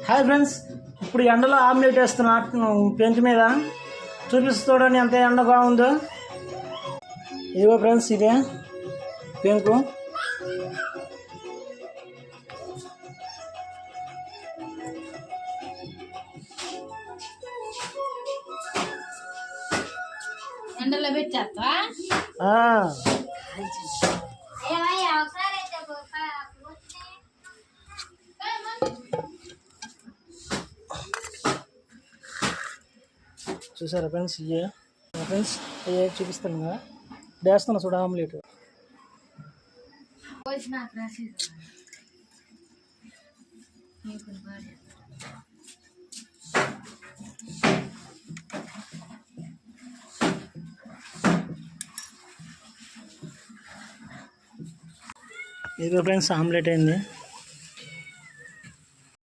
Hi friends, ఇప్పుడు ఎండలో omelette వేస్తున్నా పెంకు మీద. చూపిస్తుండని ఎంత ఎండగా ఉందో. ఇదిగో ఫ్రెండ్స్, ఇదే పెంకు. ఎండలో పెట్టేస్తా. చూసారా ఫ్రెండ్స్, ఇవే ఫ్రెండ్స్ ఇవే చూపిస్తాను కదా. వేస్తున్నా చూడ ఆమ్లెట్. ఇదిగో ఫ్రెండ్స్, ఆమ్లెట్ అయింది.